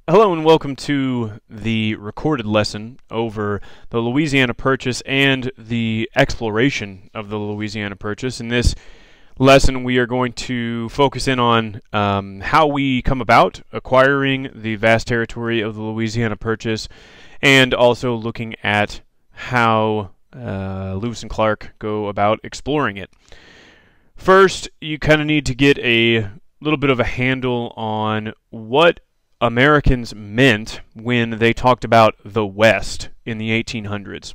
Hello and welcome to the recorded lesson over the Louisiana Purchase and the exploration of the Louisiana Purchase. In this lesson, we are going to focus in on how we come about acquiring the vast territory of the Louisiana Purchase, and also looking at how Lewis and Clark go about exploring it. First, you kind of need to get a little bit of a handle on what Americans meant when they talked about the West in the 1800s.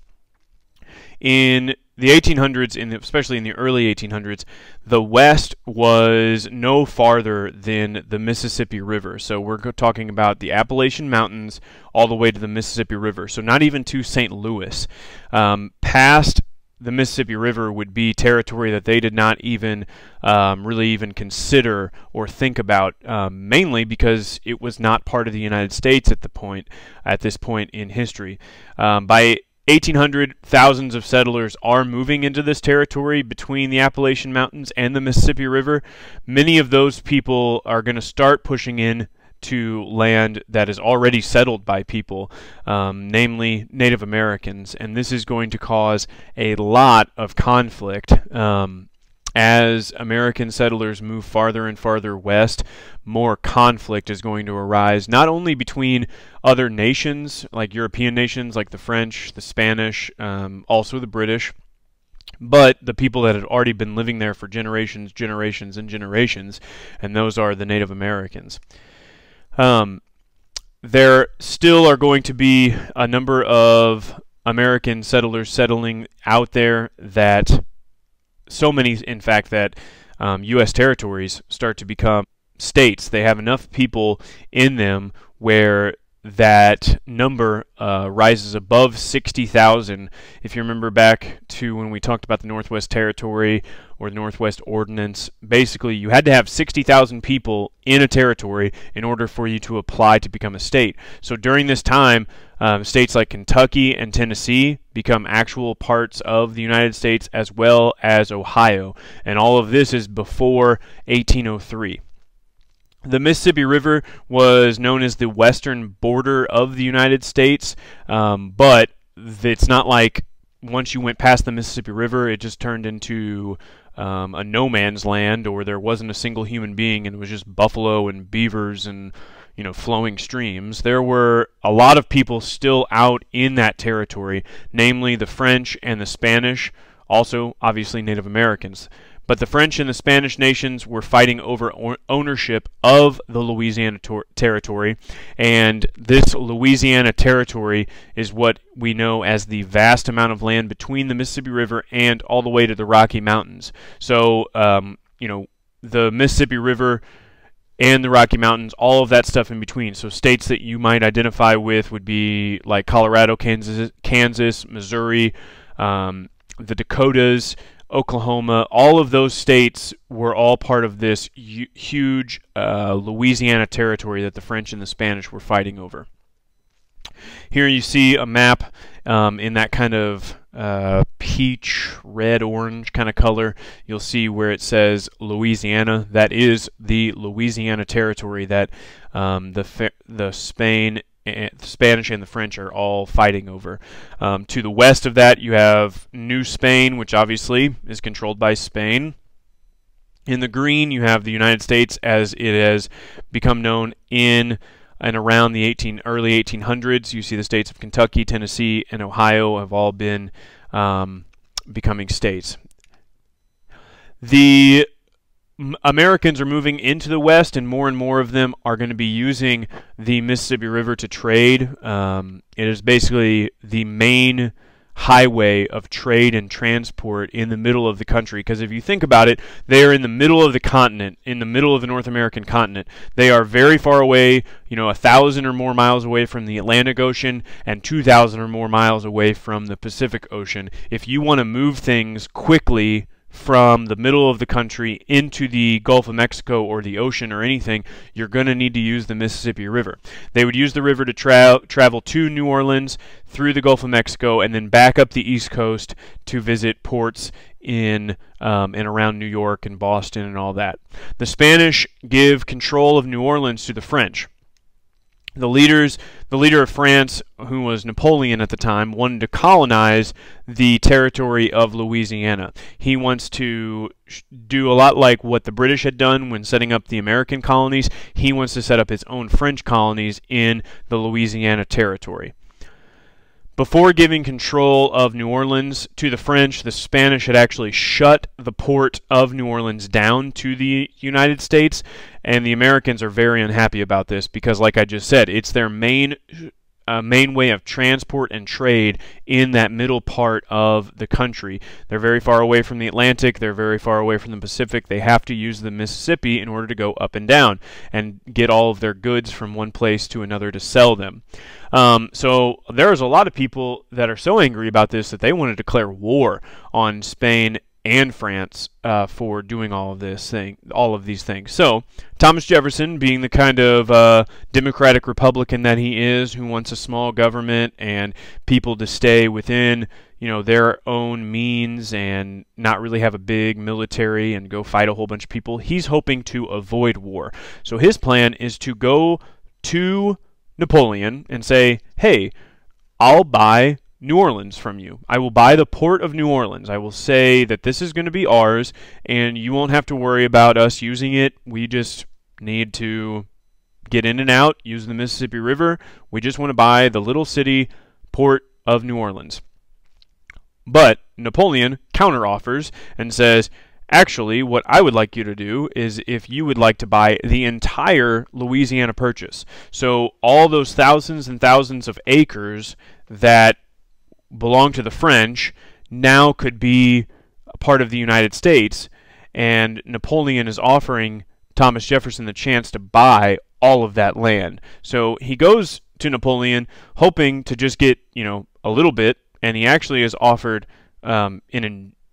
In the 1800s, especially in the early 1800s, the West was no farther than the Mississippi River. So we're talking about the Appalachian Mountains all the way to the Mississippi River. So not even to St. Louis. Past the Mississippi River would be territory that they did not even really even consider or think about, mainly because it was not part of the United States at this point in history. By 1800, thousands of settlers are moving into this territory between the Appalachian Mountains and the Mississippi River. Many of those people are going to start pushing in to land that is already settled by people, namely Native Americans, and this is going to cause a lot of conflict. As American settlers move farther and farther west, more conflict is going to arise, not only between other nations, like European nations, like the French, the Spanish, also the British, but the people that had already been living there for generations, and generations, and those are the Native Americans. There still are going to be a number of American settlers settling out there, that so many, in fact, that U.S. territories start to become states. They have enough people in them where that number rises above 60,000. If you remember back to when we talked about the Northwest Territory or the Northwest Ordinance, basically you had to have 60,000 people in a territory in order for you to apply to become a state. So during this time, states like Kentucky and Tennessee become actual parts of the United States, as well as Ohio. And all of this is before 1803. The Mississippi River was known as the western border of the United States, but it's not like once you went past the Mississippi River, it just turned into a no man's land, or there wasn't a single human being and it was just buffalo and beavers and flowing streams. There were a lot of people still out in that territory, namely the French and the Spanish, also obviously Native Americans. But the French and the Spanish nations were fighting over ownership of the Louisiana territory, and this Louisiana territory is what we know as the vast amount of land between the Mississippi River and all the way to the Rocky Mountains. So, the Mississippi River and the Rocky Mountains, all of that stuff in between. So states that you might identify with would be like Colorado, Kansas, Missouri, the Dakotas, Oklahoma. All of those states were all part of this huge Louisiana territory that the French and the Spanish were fighting over. Here you see a map in that kind of peach, red, orange kind of color. You'll see where it says Louisiana. That is the Louisiana territory that the Spanish and the French are all fighting over. To the west of that, you have New Spain, which obviously is controlled by Spain. In the green, you have the United States as it has become known in and around the early 1800s. You see the states of Kentucky, Tennessee, and Ohio have all been becoming states. The Americans are moving into the West, and more of them are going to be using the Mississippi River to trade. It is basically the main highway of trade and transport in the middle of the country, because if you think about it, they are in the middle of the continent, in the middle of the North American continent. They are very far away, 1,000 or more miles away from the Atlantic Ocean and 2,000 or more miles away from the Pacific Ocean. If you want to move things quickly from the middle of the country into the Gulf of Mexico or the ocean or anything, you're going to need to use the Mississippi River. They would use the river to travel to New Orleans, through the Gulf of Mexico, and then back up the East Coast to visit ports in and around New York and Boston and all that. The Spanish give control of New Orleans to the French. The leader of France, who was Napoleon at the time, wanted to colonize the territory of Louisiana. He wants to do a lot like what the British had done when setting up the American colonies. He wants to set up his own French colonies in the Louisiana territory. Before giving control of New Orleans to the French, the Spanish had actually shut the port of New Orleans down to the United States, and the Americans are very unhappy about this because, like I just said, it's their main way of transport and trade in that middle part of the country. They're very far away from the Atlantic. They're very far away from the Pacific. They have to use the Mississippi in order to go up and down and get all of their goods from one place to another to sell them. So there's a lot of people that are so angry about this that they want to declare war on Spain and France for doing all of these things. So Thomas Jefferson, being the kind of democratic Republican that he is, who wants a small government and people to stay within their own means and not really have a big military and go fight a whole bunch of people, he's hoping to avoid war. So his plan is to go to Napoleon and say, hey, I'll buy New Orleans from you. I will buy the port of New Orleans. I will say that this is going to be ours, and you won't have to worry about us using it. We just need to get in and out, use the Mississippi River. We just want to buy the little city port of New Orleans. But Napoleon counteroffers and says, actually, what I would like you to do is if you would like to buy the entire Louisiana Purchase. So all those thousands and thousands of acres that belong to the French now could be a part of the United States, and Napoleon is offering Thomas Jefferson the chance to buy all of that land. So he goes to Napoleon hoping to just get a little bit, and he actually is offered an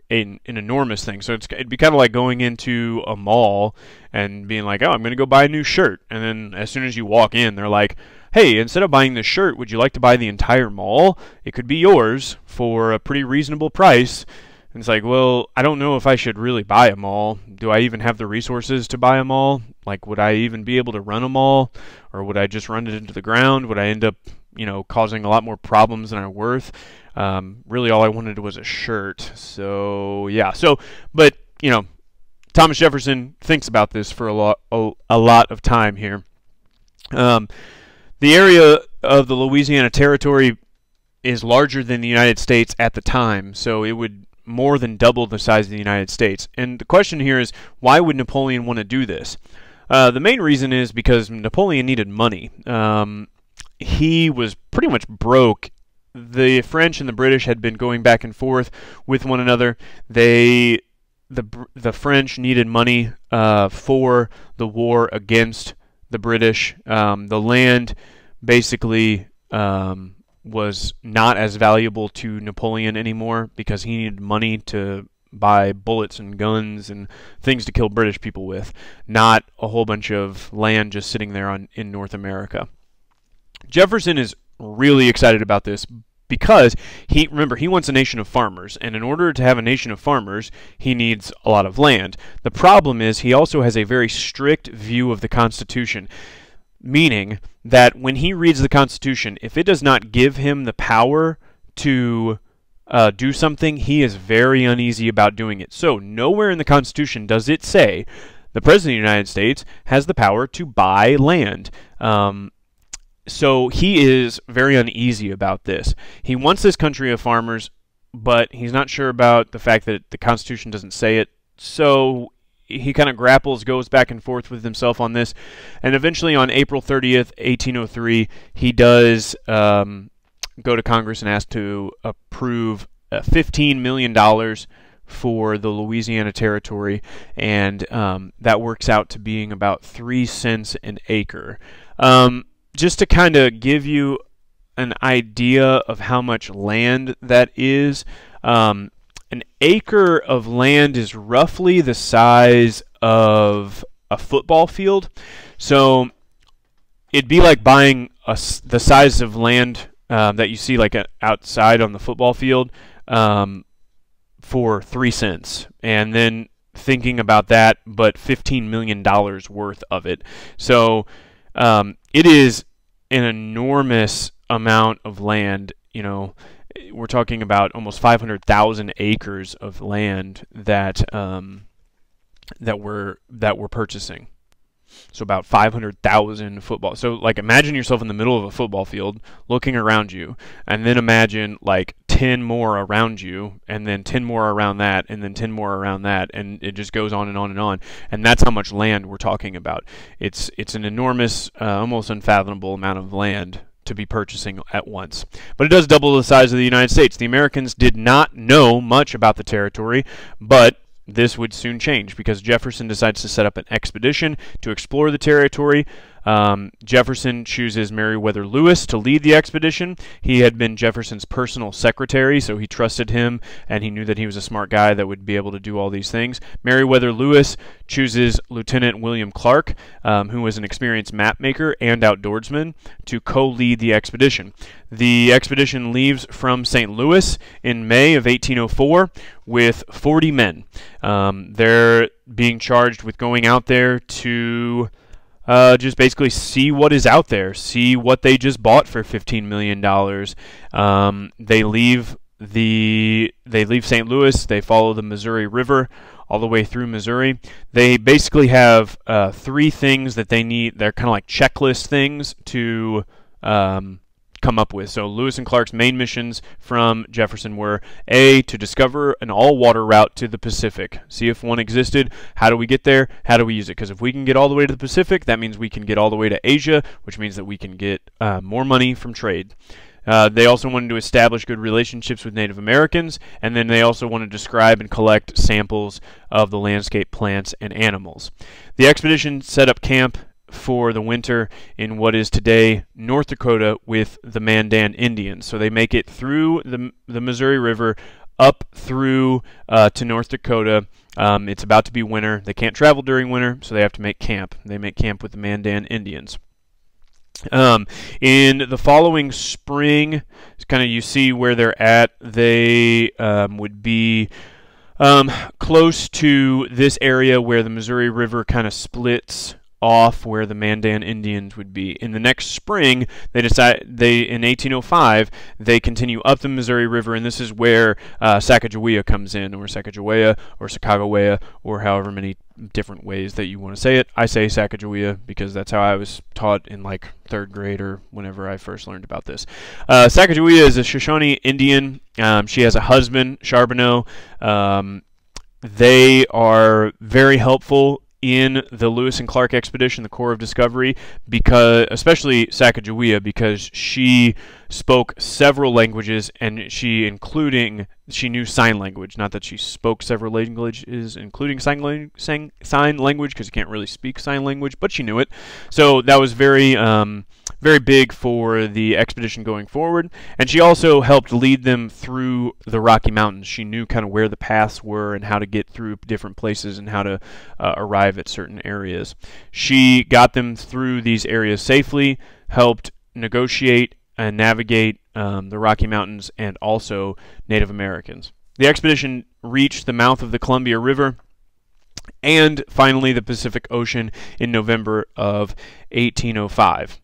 enormous thing. So it'd be kind of like going into a mall and being like, oh, I'm going to go buy a new shirt, and then as soon as you walk in, they're like, hey, instead of buying this shirt, would you like to buy the entire mall? It could be yours for a pretty reasonable price. And it's like, well, I don't know if I should really buy a mall. Do I even have the resources to buy a mall? Like, would I even be able to run a mall? Or would I just run it into the ground? Would I end up, causing a lot more problems than I'm worth? Really, all I wanted was a shirt. So, yeah. But, Thomas Jefferson thinks about this for a lot of time here. The area of the Louisiana Territory is larger than the United States at the time, so it would more than double the size of the United States. And the question here is, why would Napoleon want to do this? The main reason is because Napoleon needed money. He was pretty much broke. The French and the British had been going back and forth with one another. The French needed money for the war against the British. The land basically was not as valuable to Napoleon anymore because he needed money to buy bullets and guns and things to kill British people with, not a whole bunch of land just sitting there in North America. Jefferson is really excited about this because he wants a nation of farmers, and in order to have a nation of farmers, he needs a lot of land. The problem is he also has a very strict view of the Constitution, meaning that when he reads the Constitution, if it does not give him the power to do something, he is very uneasy about doing it. So nowhere in the Constitution does it say the President of the United States has the power to buy land. So he is very uneasy about this. He wants this country of farmers, but he's not sure about the fact that the Constitution doesn't say it. So he kind of grapples, goes back and forth with himself on this, and eventually on April 30th, 1803, he does go to Congress and ask to approve $15 million for the Louisiana Territory, and that works out to being about 3 cents an acre. Just to kind of give you an idea of how much land that is, an acre of land is roughly the size of a football field. So it'd be like buying the size of land that you see like outside on the football field for 3 cents. And then thinking about that, but $15 million worth of it. So it is an enormous amount of land. We're talking about almost 500,000 acres of land that we're purchasing. So about 500,000 football. So like imagine yourself in the middle of a football field looking around you, and then imagine like 10 more around you, and then 10 more around that, and then 10 more around that, and it just goes on and on and on. And that's how much land we're talking about. It's an enormous, almost unfathomable amount of land to be purchasing at once. But it does double the size of the United States. The Americans did not know much about the territory, but this would soon change because Jefferson decides to set up an expedition to explore the territory. Jefferson chooses Meriwether Lewis to lead the expedition. He had been Jefferson's personal secretary, so he trusted him, and he knew that he was a smart guy that would be able to do all these things. Meriwether Lewis chooses Lieutenant William Clark, who was an experienced map maker and outdoorsman, to co-lead the expedition. The expedition leaves from St. Louis in May of 1804 with 40 men. They're being charged with going out there to just basically see what is out there, see what they just bought for $15 million. They leave St. Louis. They follow the Missouri River all the way through Missouri. They basically have 3 things that they need. They're kind of like checklist things to come up with. So Lewis and Clark's main missions from Jefferson were A, to discover an all-water route to the Pacific. See if one existed. How do we get there? How do we use it? Because if we can get all the way to the Pacific, that means we can get all the way to Asia, which means that we can get more money from trade. They also wanted to establish good relationships with Native Americans, and then they also wanted to describe and collect samples of the landscape, plants, and animals. The expedition set up camp for the winter in what is today North Dakota with the Mandan Indians. So they make it through the Missouri River up through to North Dakota. It's about to be winter. They can't travel during winter, so they have to make camp. They make camp with the Mandan Indians. In the following spring, kind of you see where they're at. They would be close to this area where the Missouri River kind of splits off, where the Mandan Indians would be. In the next spring, in 1805, they continue up the Missouri River, and this is where Sacagawea comes in, or Sacagawea, or Sacagawea, or however many different ways that you want to say it. I say Sacagawea because that's how I was taught in like 3rd grade or whenever I first learned about this. Sacagawea is a Shoshone Indian. She has a husband, Charbonneau. They are very helpful in the Lewis and Clark expedition, the Corps of Discovery, because especially Sacagawea, because she spoke several languages, and she knew sign language. Not that she spoke several languages, including sign language, because you can't really speak sign language, but she knew it. So that was very big for the expedition going forward. And she also helped lead them through the Rocky Mountains. She knew kind of where the paths were and how to get through different places and how to arrive at certain areas. She got them through these areas safely, helped negotiate and navigate the Rocky Mountains and also Native Americans. The expedition reached the mouth of the Columbia River and finally the Pacific Ocean in November of 1805.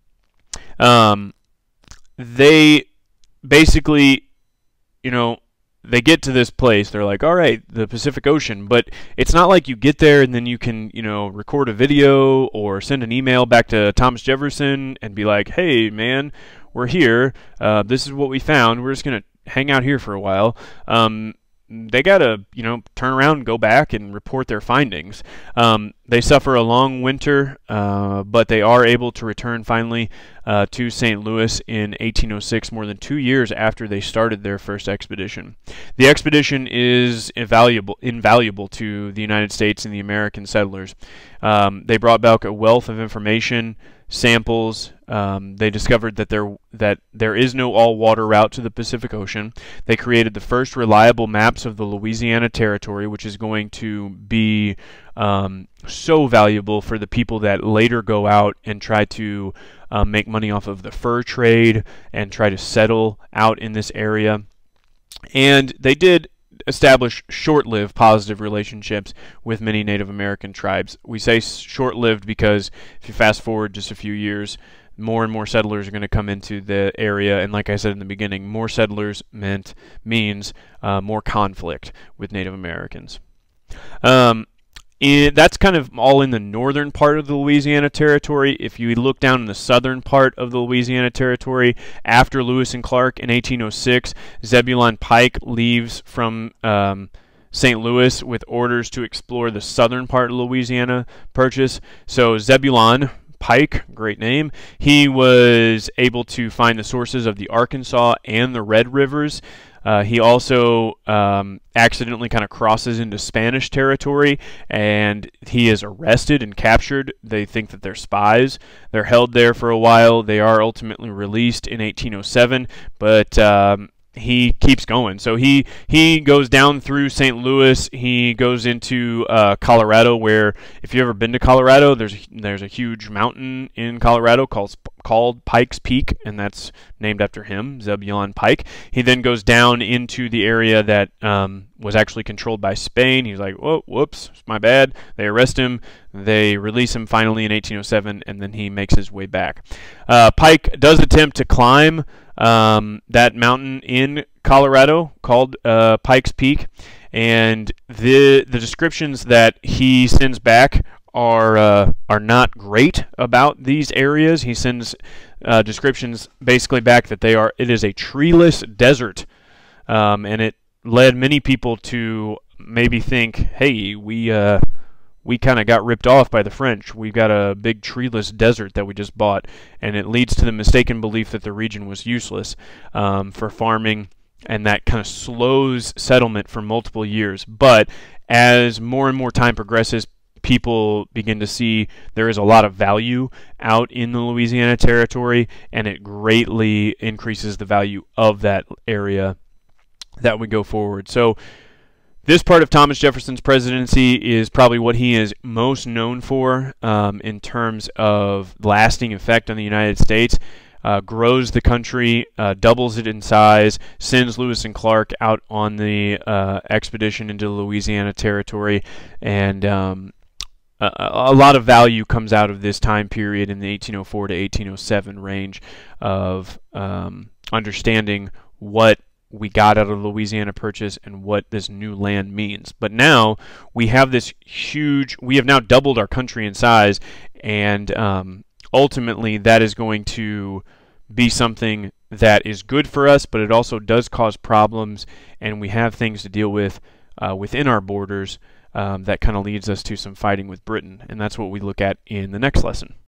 They basically, they get to this place, they're like, all right, the Pacific Ocean, but it's not like you get there and then you can, record a video or send an email back to Thomas Jefferson and be like, hey, man, we're here. This is what we found. We're just going to hang out here for a while. They got to, turn around and go back and report their findings. They suffer a long winter, but they are able to return finally to St. Louis in 1806, more than 2 years after they started their first expedition. The expedition is invaluable to the United States and the American settlers. They brought back a wealth of information, samples. They discovered that there is no all-water route to the Pacific Ocean. They created the first reliable maps of the Louisiana Territory, which is going to be so valuable for the people that later go out and try to make money off of the fur trade and try to settle out in this area. And they did establish short-lived positive relationships with many Native American tribes. We say short-lived because if you fast forward just a few years, more and more settlers are going to come into the area, and like I said in the beginning, more settlers means more conflict with Native Americans. That's kind of all in the northern part of the Louisiana Territory. If you look down in the southern part of the Louisiana Territory, after Lewis and Clark in 1806, Zebulon Pike leaves from St. Louis with orders to explore the southern part of Louisiana Purchase. So Zebulon Pike, great name, he was able to find the sources of the Arkansas and the Red Rivers. He also accidentally kind of crosses into Spanish territory, and he is arrested and captured. They think that they're spies. They're held there for a while. They are ultimately released in 1807, but he keeps going. So he goes down through St. Louis. He goes into Colorado, where, if you've ever been to Colorado, there's a huge mountain in Colorado called Pike's Peak, and that's named after him, Zebulon Pike. He then goes down into the area that was actually controlled by Spain. He's like, "Whoa, whoops, my bad." They arrest him. They release him finally in 1807, and then he makes his way back. Pike does attempt to climb that mountain in Colorado called Pike's Peak, and the descriptions that he sends back are not great about these areas. He sends descriptions basically back that it is a treeless desert, and it led many people to maybe think, hey, we kind of got ripped off by the French. We've got a big treeless desert that we just bought, and it leads to the mistaken belief that the region was useless for farming, and that kind of slows settlement for multiple years. But as more and more time progresses, people begin to see there is a lot of value out in the Louisiana Territory, and it greatly increases the value of that area that would go forward. So this part of Thomas Jefferson's presidency is probably what he is most known for in terms of lasting effect on the United States. Grows the country, doubles it in size, sends Lewis and Clark out on the expedition into the Louisiana Territory, and a lot of value comes out of this time period in the 1804 to 1807 range of understanding what we got out of the Louisiana Purchase and what this new land means. But now we have we have now doubled our country in size, and ultimately that is going to be something that is good for us, but it also does cause problems, and we have things to deal with within our borders that kind of leads us to some fighting with Britain, and that's what we look at in the next lesson.